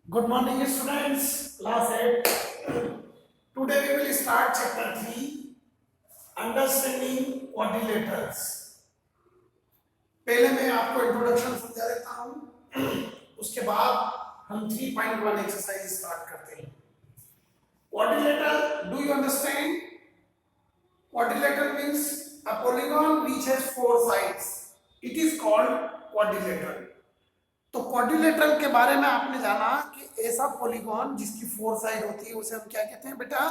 Good morning, students. Class 8. Today we will start chapter 3, Understanding Quadrilaterals. पहले मैं आपको introduction समझा देता हूँ, उसके बाद हम 3.1 एक्सरसाइज स्टार्ट करते हैं. Quadrilateral, do you understand? Quadrilateral means a polygon which has 4 sides. It is called quadrilateral. तो क्वाड्रिलेटरल के बारे में आपने जाना कि ऐसा पॉलीगॉन जिसकी 4 साइड होती है उसे हम क्या कहते हैं बेटा?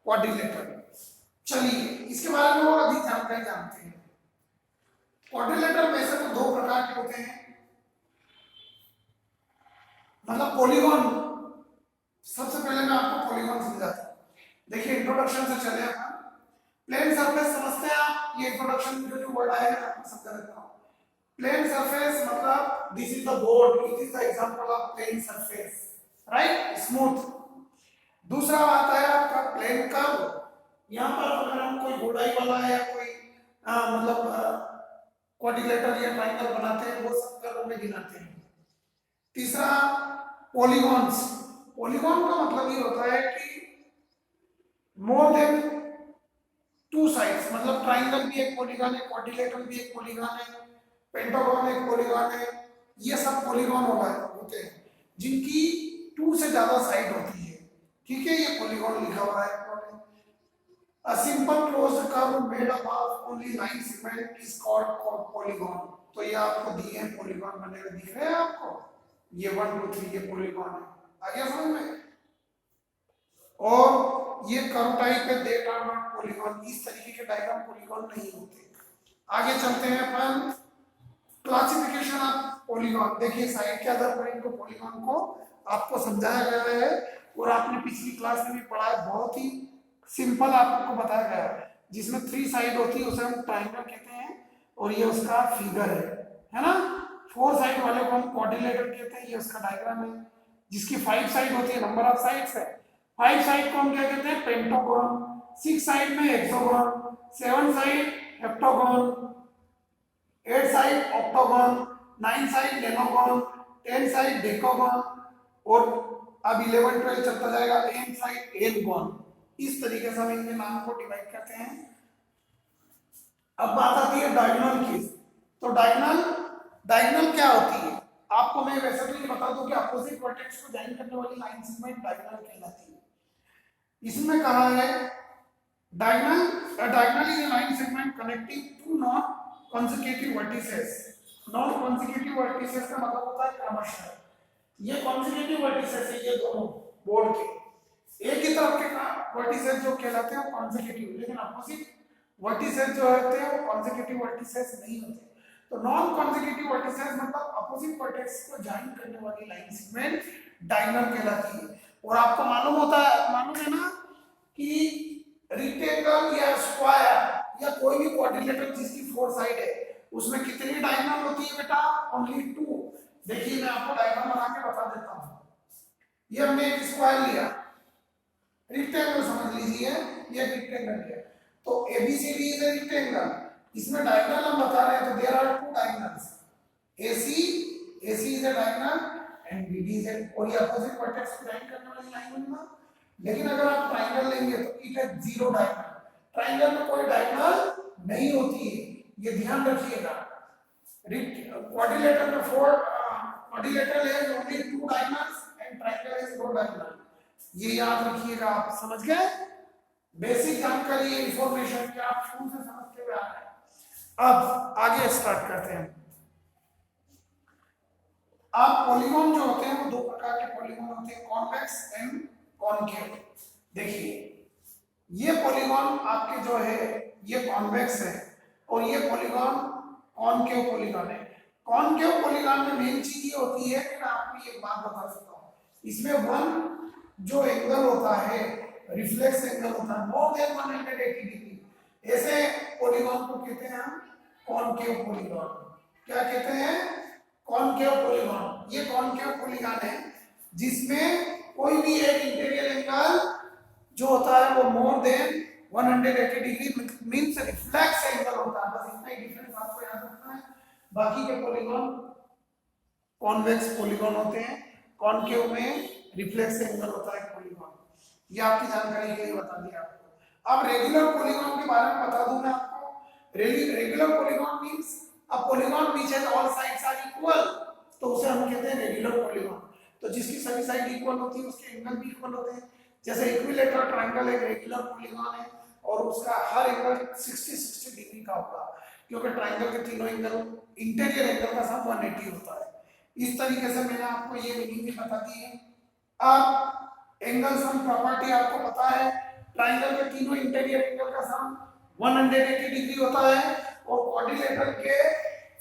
क्वाड्रिलेटरल. चलिए इसके बारे में और अधिक जानकारी जानते हैं. क्वाड्रिलेटरल वैसे तो 2 प्रकार के होते हैं, मतलब पॉलीगॉन. सबसे पहले मैं आपको पॉलीगॉन समझाता हूँ. देखिए इंट्रोडक्शन से चले अपन. प्लेन सरफेस समझते हैं आप? ये इंट्रोडक्शन में जो वर्ड आएगा आपको समझा देता हूँ. प्लेन सरफेस मतलब this is the board, it is the example of plane surface, right? Smooth. दूसरा आता है आपका प्लेन कर्व. यहाँ पर अगर हम कोई गोलाई वाला या कोई मतलब क्वाड्रिलेटरल या ट्रायंगल बनाते हैं वो सब कर्व में गिनाते हैं. तीसरा पॉलीगॉन्स. पॉलीगॉन का मतलब ये होता है कि मोर देन 2 साइड्स, मतलब ट्रायंगल भी एक पॉलीगॉन है, क्वाड्रिलेटरल भी एक पॉलीगॉन है, पेंटागन एक पॉलीगॉन है. ये सब पॉलीगॉन होते हैं जिनकी 2 से ज्यादा साइड होती है. ठीक है, ये पॉलीगॉन लिखा हुआ है. A simple closed curve made up of only line segment is called polygon. तो ये आपको दिए हैं पॉलीगॉन बने हुए दिख रहे हैं आपको. ये 1 2 3 ये पॉलीगॉन है. आ गया समझ में? और ये कर्व टाइप है, देट आर नॉट पॉलीगॉन. इस तरीके के डायग्राम पॉलीगॉन नहीं होते. आगे चलते हैं अपन. Classification of polygon. देखिए साइड के आधार पर इनको पॉलीगॉन को आपको समझाया गया है और आपने पिछली क्लास में भी पढ़ा है. बहुत ही सिंपल आपको बताया गया है. जिसमें 3 साइड होती है उसे हम ट्रायंगल कहते हैं और ये उसका फिगर है ना. 4 साइड वाले को हम क्वाड्रिलेटरल कहते हैं, ये उसका डायग्राम है. जिसकी 5 साइड होती है, नंबर ऑफ साइड्स है. 5 साइड को हम क्या कहते हैं? पेंटागन. 6 साइड में hexagon, 7 side heptagon, 8 side octagon, 9 side decagon, 10 side decagon और अब 11 12 चलता जाएगा एन साइड एनगन. इस तरीके से हम इनके नाम को डिवाइड करते हैं. अब बात आती है डायगोनल की. तो डायगोनल क्या होती है? आपको मैं वैसे तो ये बता दूं कि अपोजिट वर्टेक्स को ज्वाइन करने वाली लाइन सेगमेंट डायगोनल कहलाती है. इसमें कहा है diagonal is a line segment connecting 2 non consecutive vertices. Non consecutive vertices का मतलब होता है क्रमशः. ये consecutive vertices है, ये दोनों बोर्ड के एक ही तरफ के वर्टिसेस जो कहलाते हैं वो consecutive, लेकिन अपोजिट वर्टिसेस जो होते हैं वो consecutive वर्टिसेस नहीं होते. तो नॉन consecutive वर्टिसेस मतलब अपोजिट वर्टेक्स को ज्वाइन करने वाली लाइन सेगमेंट डायगोनल कहलाती है. और आपको मालूम है ना कि रेक्टेंगल या स्क्वायर या कोई भी क्वाड्रिलेटरल जिसकी 4 साइड है उसमें कितनी डायगोनल होती है बेटा? ओनली 2. देखिए मैं आपको डायग्राम बना के बता देता हूं. ये हमने एक स्क्वायर लिया, रेक्टेंगल समझ लीजिए, ये रेक्टेंगल है. तो एबीसीडी इज अ रेक्टेंगल. इसमें डायगोनल हम बता रहे हैं तो there are 2 diagonals. A C is a diagonal and B D is. और ये अपोजिट वर्टेक्स को ज्वाइन करने वाली लाइन होगी. लेकिन अगर आप ट्रायंगल लेंगे तो इट है 0 डायगोनल. ट्रायंगल में कोई डायगोनल नहीं होती है, ये ध्यान रखिएगा. क्वाड्रिलेटरल में 4 क्वाड्रिलेटरल है ओनली 2 डायगोनल्स एंड ट्रायंगल है 0 डायगोनल. ये याद रखिएगा. आप समझ गए? बेसिक जानकारी है, इंफॉर्मेशन कि आप शुरू से समझते हुए आ रहे हैं. अब आगे स्टार्ट करते हैं. आप पॉलीगॉन जो होते हैं वो 2 प्रकार के पॉलीगॉन होते हैं, कॉन्वेक्स एंड कॉनकेव. देखिए ये पॉलीगॉन आपके जो है ये कॉन्वेक्स है और ये पॉलीगॉन कॉनकेव पॉलीगॉन है. कॉनकेव पॉलीगॉन में मेन चीज ये होती है कि मैं आपको एक बात बता सकता हूँ. इसमें 1 जो एंगल होता है रिफ्लेक्स एंगल होता है मोर देन 180 डिग्री. ऐसे पॉलीगॉन को कहते हैं हम कॉनकेव पॉलीगॉन. क्या कहते हैं? Concave polygon. ये कॉनकेव पॉलीगॉन है जिसमें कोई भी एक इंटीरियर एंगल जो होता है वो more than 180 degree means reflex angle होता है. बस इतना ही डिफरेंस आपको याद रखना है. बाकी के पॉलीगॉन कॉन्वेक्स पॉलीगॉन होते हैं कॉनकेव में रिफ्लेक्स एंगल होता है पॉलीगॉन। ये आपकी जानकारी के लिए बता दिया आपको। अब रेगुलर पॉलीगॉन के बारे में बता दूं मैं आपको। Regular polygon means a polygon which has all sides are equal, तो उसे हम कहते हैं रेगुलर पॉलीगॉन। तो जिसकी सभी साइड इक्वल होती है उसके एंगल भी इक्वल होते हैं। जैसे इक्विलेटरल ट्रायंगल एक रेगुलर पॉलीगॉन है और उसका हर एंगल 60 डिग्री का होगा, क्योंकि ट्रायंगल के तीनों एंगल इंटीरियर एंगल का सम 180 होता है। इस तरीके से मैंने आपको ये मीनिंग भी बता दी है। अब एंगल सम प्रॉपर्टी आपको पता है, ट्रायंगल के तीनों इंटीरियर एंगल का सम 180 डिग्री होता है और क्वाड्रिलेटरल के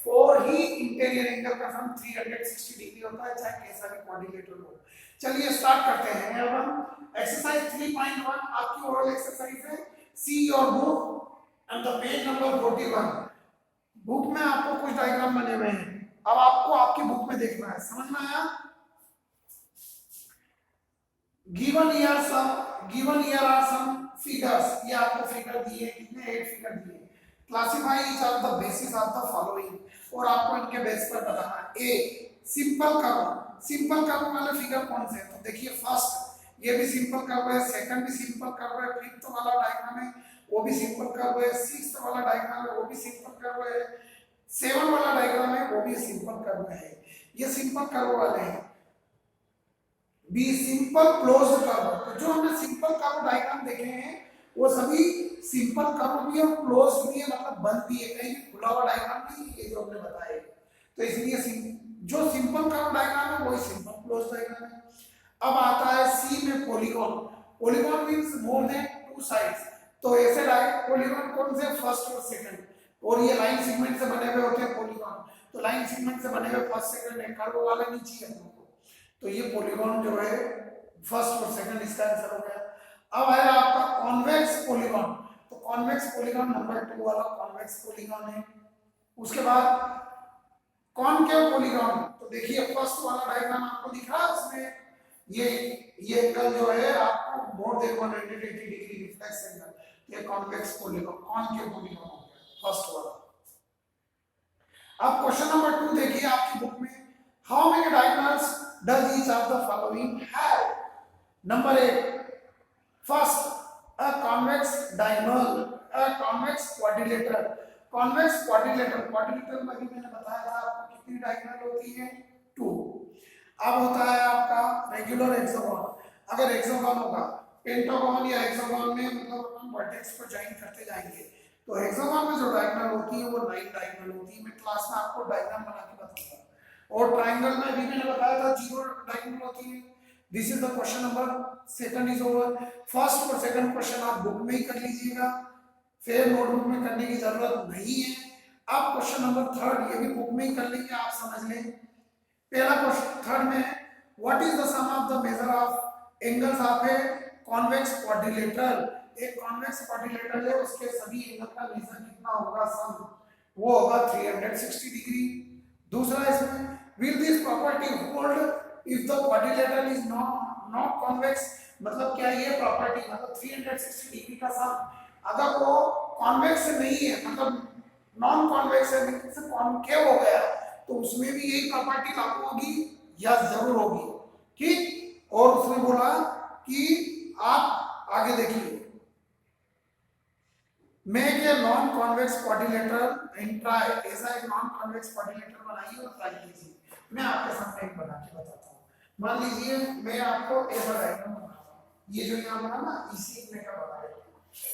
4 ही इंटीरियर एंगल का सम 360 डिग्री होता है, चाहे कैसा भी क्वाड्रिलेटरल हो। चलिए स्टार्ट करते हैं। अब हम एक्सरसाइज 3.1 आपकी ओरल एक्सरसाइज है। See your book and the page number 41। Book में आपको कुछ डायग्राम बने हुए हैं, अब आपको आपकी बुक में देखना है। समझ में आया? Given here are some figures, ये आपको फिगर दिए, कितने 8 फिगर दिए। Classify each of the basis of the following, और आपको इनके बेस पर बताना है। ए सिंपल कर्व वाले फिगर कौन से हैं? तो देखिए फर्स्ट ये भी सिंपल कर्व है, सेकंड भी सिंपल कर्व है, फिफ्थ वाला डायग्राम है वो भी सिंपल कर्व है, सिक्स्थ वाला डायग्राम है वो भी सिंपल कर्व है, 7 वाला डायग्राम है वो भी सिंपल कर्व है। ये सिंपल कर्व वाले हैं। बी सिंपल क्लोज्ड कर्व, तो जो हमने सिंपल कर्व डायग्राम देखे हैं वो सभी सिंपल कर्व भी है और क्लोज्ड भी है, मतलब बंद भी है, कहीं भी खुला हुआ डायग्राम नहीं है ये जो हमने बताया। तो इसलिए जो सिंपल कर्व डायग्राम है वही सिंपल क्लोज्ड डायग्राम है। अब आता है सी में polygon means more than 2 sides. तो ऐसे पॉलीगॉन कौन से? फर्स्ट और सेकंड, और ये लाइन सेगमेंट से बने हुए होते हैं पॉलीगॉन। तो लाइन सेगमेंट से बने हुए फर्स्ट सेकंड है, कर्व वाला नहीं चाहिए हम लोग को। तो ये पॉलीगॉन जो है फर्स्ट और सेकंड, इसका आंसर हो गया। अब है आपका कॉन्वेक्स पॉलीगॉन, तो कॉन्वेक्स पॉलीगॉन नंबर 2 वाला कॉन्वेक्स पॉलीगॉन है। उसके बाद कॉनकेव पॉलीगॉन, तो देखिए फर्स्ट वाला डायग्राम आपको दिख रहा है, उसमें ये एंगल जो है आपको more than 180 degree reflex angle, ये कॉन्वेक्स पॉलीगॉन कॉनकेव पॉलीगॉन हो गया फर्स्ट वाला। अब क्वेश्चन नंबर 2 देखिए आपकी बुक में, how many diagonals does each of the following have? Number 1 first a convex diagonal, a convex quadrilateral. Convex quadrilateral में भी मैंने बताया था आपको कितनी डायगोनल होती है? 2। अब होता है आपका रेगुलर हेक्सागोन। अगर हेक्सागोन होगा, पेंटागोन या हेक्सागोन में मतलब हम वर्टेक्स को ज्वाइन करते जाएंगे, तो हेक्सागोन में जो डायगोनल होती है वो 9 डायगोनल होती है। मैं क्लास में आपको डायग्राम बना के बताऊंगा। और ट्रायंगल में भी मैंने बताया था 0 डायगोनल होती है। This is the question number second is over. First और सेकंड क्वेश्चन आप बुक में ही कर लीजिएगा, फिर नोटबुक में करने की जरूरत नहीं है। अब क्वेश्चन नंबर थर्ड, ये भी बुक में ही कर लेंगे, आप समझ लें। पहला क्वेश्चन थर्ड में है, what is the sum of the measure of angles of a convex quadrilateral? एक कॉन्वेक्स क्वाड्रिलेटरल है, उसके सभी एंगल का मेजर कितना होगा? सम, वो होगा 360 डिग्री। दूसरा इसमें, will this property hold if the quadrilateral is not convex? मतलब क्या ये प्रॉपर्टी, मतलब 360 डिग्री का सम अगर वो कॉन्वेक्स नहीं है, मतलब नॉन कॉन्वेक्स है, मतलब कॉनकेव हो गया, तो उसमें भी यही प्रॉपर्टी लागू होगी? या जरूर होगी, ठीक। और उसने बोला कि आप आगे देखिए, make a non convex quadrilateral and try, ऐसा एक नॉन कॉन्वेक्स क्वाड्रिलेटरल बनाइए और ट्राई कीजिए। मैं आपके सामने एक बना के बताता हूँ। मान लीजिए मैं आपको ऐसा डायग्राम बनाता हूँ, ये जो यहाँ बना ना इसी में का बनाया,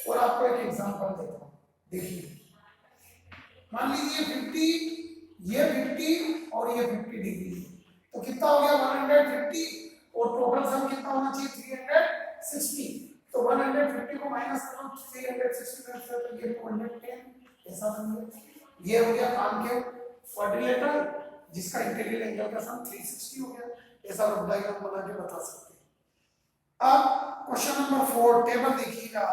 और आपको एक एग्जांपल देता हूँ। देखिए मान लीजिए 50, ये 50 और ये 50 डिग्री, तो कितना हो गया? 150, और टोटल सम कितना होना चाहिए? 360। तो 150 को माइनस करो 360 में से, तो ये 210 ऐसा बन गया। ये हो गया कॉनकेव क्वाड्रिलेटरल जिसका इंटीरियर एंगल का सम 360 हो गया। ऐसा लोग डायग्राम बना के बता सकते हैं। अब क्वेश्चन नंबर 4, टेबल देखिएगा।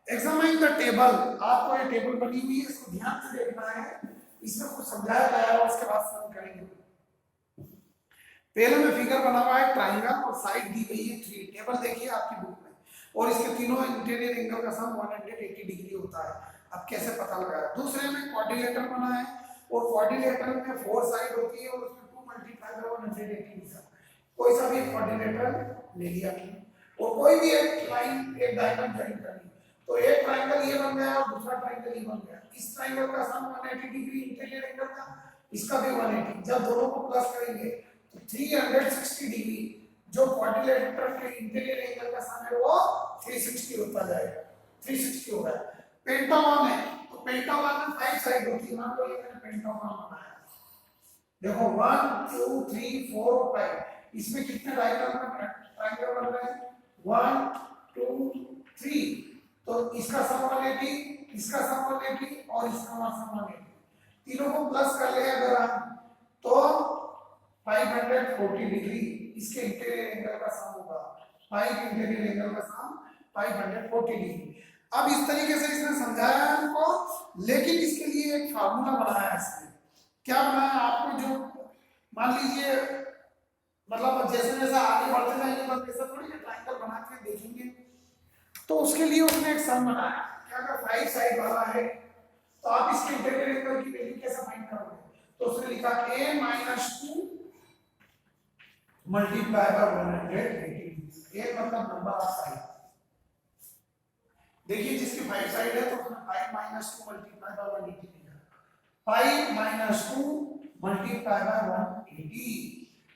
एग्जामिन द टेबल, आपको ये टेबल बनी हुई है, इसको ध्यान से देखना है, इसमें कुछ समझाया गया है और उसके बाद सम करेंगे। पहले में फिगर बना हुआ है ट्रायंगल और साइड दी गई है 3। टेबल देखिए आपकी बुक में, और इसके तीनों इंटीरियर एंगल का सम 180 डिग्री होता है। अब कैसे पता लगाया? दूसरे में क्वाड्रिलेटरल बना है और क्वाड्रिलेटरल में 4 साइड होती है और उसमें 2 × 180 डिग्री। कोई सा भी क्वाड्रिलेटरल ले लिया और कोई भी एक लाइन एक डायगोनल ज्वाइन करनी, तो एक ट्रायंगल ये बन गया और दूसरा ट्रायंगल ये बन गया। इस ट्रायंगल का सम 180 डिग्री इंटीरियर एंगल का, इसका भी 180। जब दोनों को प्लस करेंगे तो 360 डिग्री जो क्वाड्रिलेटरल के इंटीरियर एंगल का सम है वो 360 होता जाएगा। 360 हो गया। पेंटागन है तो पेंटागन में 5 साइड होती है। मान लो ये मैंने पेंटागन बनाया, देखो 1 2 3 4 और 5, इसमें कितने ट्रायंगल बन रहे हैं? 1 2 3, तो इसका सम 180, इसका सम 180 और इसका सम 180, तीनों को प्लस कर ले अगर हम तो 540 डिग्री इसके इंटीरियर एंगल का सम होगा। 5 इंटीरियर एंगल का सम 540 डिग्री। अब इस तरीके से इसने समझाया है हमको, लेकिन इसके लिए एक फार्मूला बनाया है इसने। क्या बनाया आपको, जो मान लीजिए मतलब जैसे जैसे आगे बढ़ते जाएंगे तो ऐसा थोड़ी ना ट्रायंगल बना के देखेंगे, तो उसके लिए उसने एक सम बनाया। क्या अगर 5 साइड वाला है तो आप इसके इंटीरियर एंगल की वैल्यू कैसे फाइंड करोगे? तो उसने लिखा a - 2 मल्टीप्लाई बाय 180। a मतलब नंबर ऑफ साइड। देखिए जिसकी 5 साइड है तो उसने 5 - 2 मल्टीप्लाई बाय 180 लिखा। 5 - 2 multiply by 180।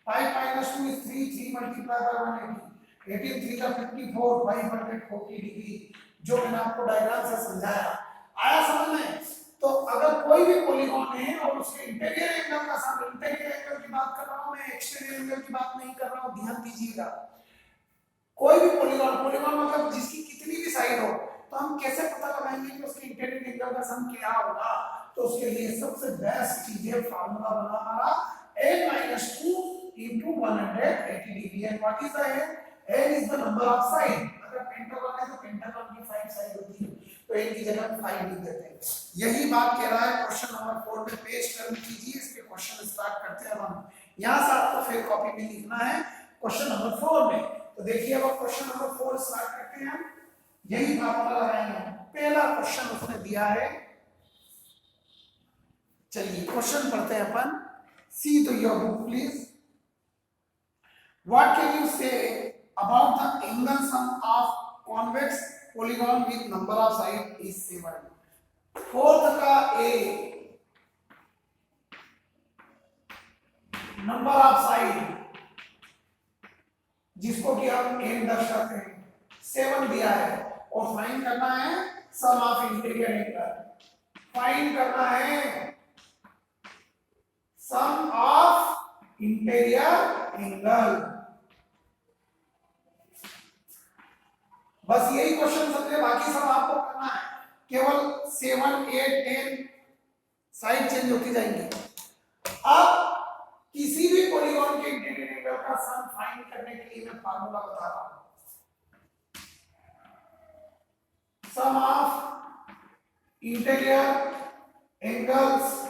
5 - 2 is 3, 3 multiply by 180, 18 3 का 54, 540 डिग्री, जो मैंने आपको डायग्राम से समझाया। आया समझ में? तो अगर कोई भी पॉलीगॉन है और उसके इंटीरियर एंगल का सम, इंटीरियर एंगल की बात कर रहा हूं मैं, एक्सटीरियर एंगल की बात नहीं कर रहा हूं, ध्यान दीजिएगा। कोई भी पॉलीगॉन, पॉलीगॉन मतलब जिसकी कितनी भी साइड हो, तो हम कैसे पता लगाएंगे कि उसके इंटीरियर एंगल का सम क्या होगा? तो उसके लिए सबसे बेस्ट चीज है फार्मूला बना हमारा a - 2 into 180 degree, and what is the n? n is the number of side। अगर पेंटागन है तो पेंटागन की 5 साइड होती है, तो n की जगह 5 लिख देते हैं। यही बात कह रहा है क्वेश्चन नंबर 4 में। पेज टर्न कीजिए, इसके क्वेश्चन स्टार्ट करते हैं हम। यहां से आपको फिर कॉपी में लिखना है क्वेश्चन नंबर 4 में। तो देखिए अब क्वेश्चन नंबर 4 स्टार्ट करते हैं। यही फार्मूला लगाएंगे। पहला क्वेश्चन उसने दिया है, चलिए क्वेश्चन पढ़ते हैं अपन। See to your book please. What can you say about the angle sum of convex polygon with number of side is 7? Fourth का a, नंबर ऑफ साइड जिसको कि हम n दर्शाते हैं, 7 दिया है, और फाइंड करना है सम ऑफ इंटीरियर एंगल। फाइंड करना है सम ऑफ इंटीरियर एंगल। बस यही क्वेश्चन समझे, बाकी सब आपको करना है। केवल 7 8 10 साइड चेंज होती जाएंगी। अब किसी भी पॉलीगॉन के इंटीरियर एंगल का सम फाइंड करने के लिए मैं फार्मूला बता रहा हूं। सम ऑफ इंटीरियर एंगल्स,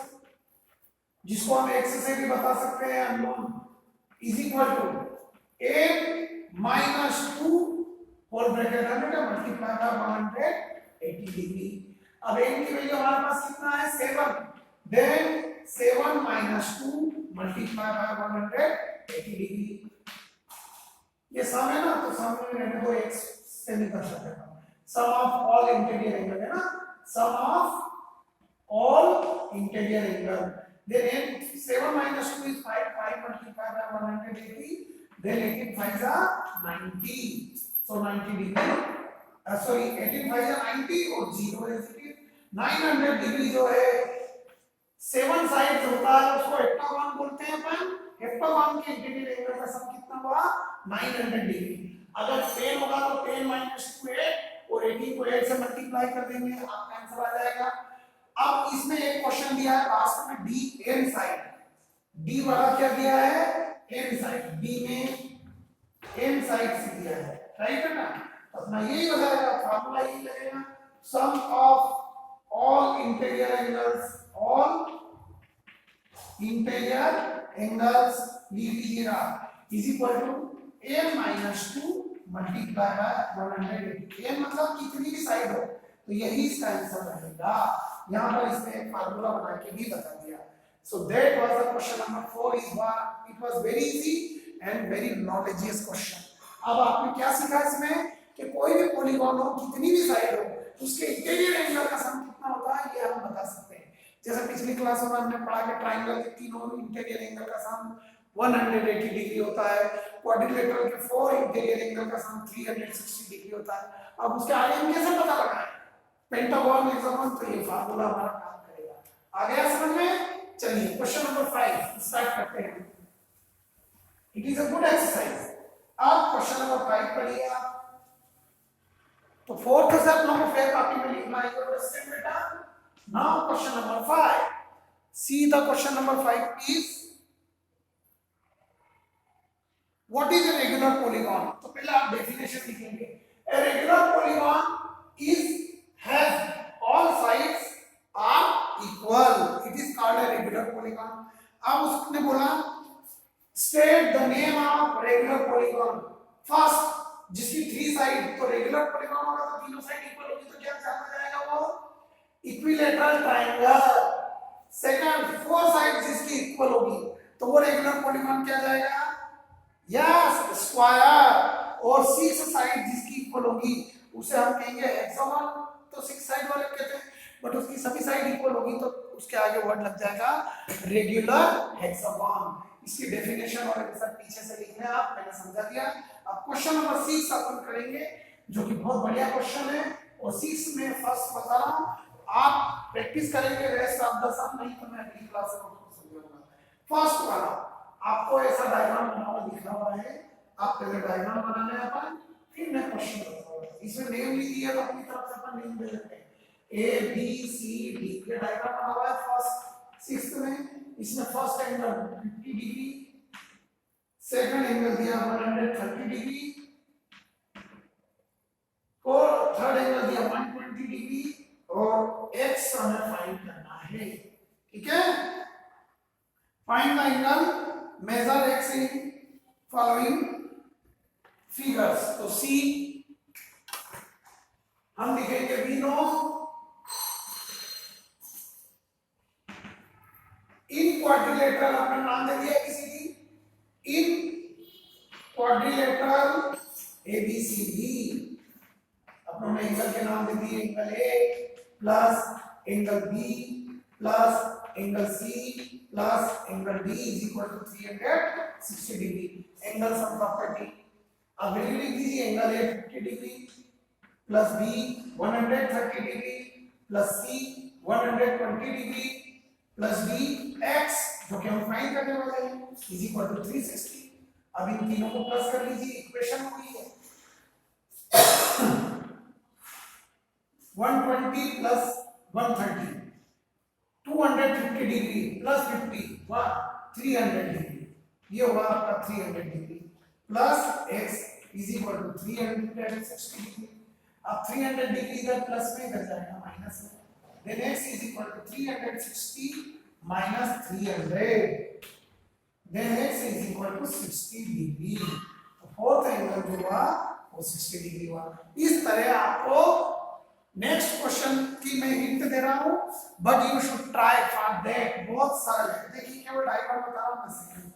जिसको हम x से भी बता सकते हैं unknown, is equal to a - 2 whole bracket multiply by 180 degree. अब n की वैल्यू हमारे पास कितना है? 7, देन 7 - 2 मल्टीप्लाई बाय 180 डिग्री। ये सम है ना, तो सम में रहने दो, x से नहीं कर सकते। Sum of all interior angle है ना, sum of all interior angle. Then n 7 - 2 is 5, 5 multiplied by 180, then 18 5s are 90, so 90 degree, sorry 18 5s are 90 और 0 is it is 900 डिग्री। जो है 7 साइड होता है उसको हेक्टागन बोलते हैं अपन। हेक्टागन के इंटीरियर एंगल का सम कितना हुआ? 900 डिग्री। अगर 10 होगा तो 10 - 2 8 और 18 को 8 से मल्टीप्लाई कर देंगे, आपका आंसर आ जाएगा। अब इसमें एक क्वेश्चन दिया है वास्तव में डी एन साइड, डी वाला क्या दिया है? N side. डी में एन साइड से दिया है, राइट है ना? अपना यही हो जाएगा, फार्मूला यही लगेगा। Sum of all interior angles, all interior angles लिख लीजिएगा, is equal to n - 2 multiply by 180। n मतलब कितनी भी साइड हो, तो यही इसका आंसर रहेगा। यहां पर इसने एक फार्मूला बना के भी बता दिया। So that was the question number 4 is it was very easy and very knowledgeous question. अब आपने क्या सीखा इसमें कि कोई भी पॉलीगॉन हो, कितनी भी साइड हो, उसके इंटीरियर एंगल का सम कितना होता है ये हम बता सकते हैं। जैसे पिछली क्लास में हमने पढ़ा कि ट्राइंगल के तीनों इंटीरियर एंगल का सम 180 डिग्री होता है, क्वाड्रिलेटरल के 4 इंटीरियर एंगल का सम 360 डिग्री होता है। अब उसके आगे हम कैसे पता लगाएं पेंटागन हेक्सागन, तो ये फार्मूला हमारा काम करेगा। आ गया समझ में? चलिए क्वेश्चन नंबर 5 स्टार्ट करते हैं। It is a good exercise. अब क्वेश्चन नंबर 5 पढ़िए आप। तो फोर्थ से आप लोगों को फिर कॉपी में लिखना है क्वेश्चन बेटा। Now question number 5, see the question number 5 please. What is a regular polygon? तो पहले आप डेफिनेशन लिखेंगे। A regular polygon is has all sides are equal. It is called a regular polygon. अब उसने बोला state the name of regular polygon. First, जिसकी 3 side, तो regular polygon होगा तो तीनों साइड इक्वल होगी, तो क्या जाना जाएगा वो इक्विलेटरल ट्रायंगल। सेकंड, 4 साइड जिसकी इक्वल होगी तो वो रेगुलर पॉलीगॉन क्या जाएगा? Yes, square. और 6 साइड जिसकी इक्वल होगी उसे हम कहेंगे हेक्सागन। तो 6 साइड वाले कहते हैं, बट उसकी सभी साइड इक्वल होगी तो उसके आगे वर्ड लग जाएगा रेगुलर हेक्सागन। इसकी डेफिनेशन और ये सब पीछे से लिखना है, आप मैंने समझा दिया। अब क्वेश्चन नंबर 6 अपन करेंगे, जो कि बहुत बढ़िया क्वेश्चन है। और 6 में फर्स्ट बता रहा हूं, आप प्रैक्टिस करेंगे, रेस्ट आप 10 आप नहीं तो मैं अगली क्लास में आपको समझाऊंगा। फर्स्ट वाला आपको ऐसा डायग्राम बना हुआ दिख रहा है, आप पहले डायग्राम बनाना है अपन, फिर मैं क्वेश्चन बताऊंगा। इसमें नेम लिख दिया तो अपनी तरफ से अपन नेम दे देते हैं ए बी सी डी। ये डायग्राम बना हुआ है फर्स्ट 6th में। इसमें first angle 50 degree, second angle दिया 130 डिग्री, और थर्ड एंगल दिया 120 डिग्री, और एक्स हमें फाइंड करना है। ठीक है, find the angle, measure x in following figures. तो सी हम लिखेंगे वी नो इन क्वाड्रिलेटरल, आपने नाम दे दिया किसी की, इन क्वाड्रिलेटरल एबीसीडी। अपने एंगल के नाम दे दिए, angle A plus angle B plus angle C plus angle D is equal to 360 degree. Angle sum property अब वैल्यू लिख दीजिए, angle A 50 degree plus B 130 degree plus C 120 degree plus D x, जो कि हम find करने वाले हैं, is equal to 360। अब इन तीनों को प्लस कर लीजिए, इक्वेशन हो गई है 120 प्लस 130 250 डिग्री प्लस 50 300 डिग्री, ये हुआ आपका 300 degree plus x is equal to 360 degree. अब 300 डिग्री इधर प्लस में इधर जाएगा माइनस में, then x is equal to 360 minus 300, then x is equal to 60 degree. तो फोर्थ एंगल जो हुआ वो 60 डिग्री हुआ। इस तरह आपको नेक्स्ट क्वेश्चन की मैं हिंट दे रहा हूं, but you should try for that. बहुत सरल है, देखिए केवल डायग्राम बता रहा हूं, सेकंड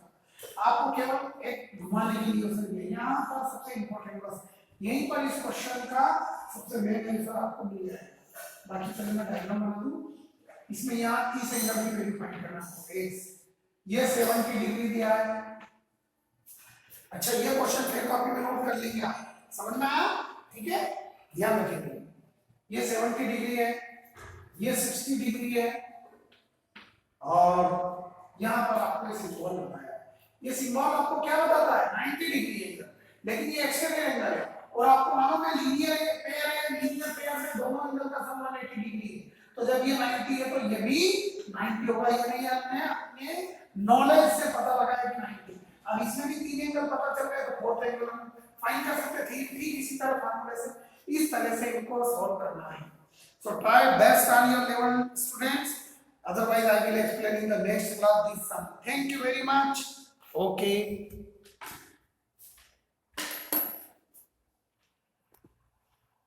आपको केवल एक घुमाने के लिए उसने यहाँ पर सबसे इंपॉर्टेंट बस यहीं पर इस क्वेश्चन का सबसे मेन आंसर आपको मिल जाएगा। बाकी चलिए मैं डायग्राम बना दूं। इसमें यहाँ इस एंगल की वैल्यू फाइंड करना है, ये 70 डिग्री दिया है। अच्छा, ये क्वेश्चन फिर कॉपी में नोट कर लेंगे आप, समझ में आया? ठीक है, ध्यान रखिएगा। ये 70 डिग्री है, ये 60 डिग्री है, और यहाँ पर आपको सिंबल बताया। ये सिंबल आपको क्या बताता है? 90 डिग्री एंगल, लेकिन ये एक्सटर्नल एंगल है, और आपको मालूम है लीनियर पेयर है, लीनियर पेयर में दोनों एंगल का सम 180 डिग्री है। तो जब ये 90 है तो ये भी 90 होगा। ये नहीं आपने अपने नॉलेज से पता लगाया कि 90। अब इसमें भी 3 एंगल पता चल गए तो फोर्थ एंगल हम फाइंड कर सकते थे। ठीक इसी तरह फार्मूले से इस तरह से इनको सॉल्व करना है। So try best on your level students, otherwise I will explain in the next class this sum. Thank you very much. Okay.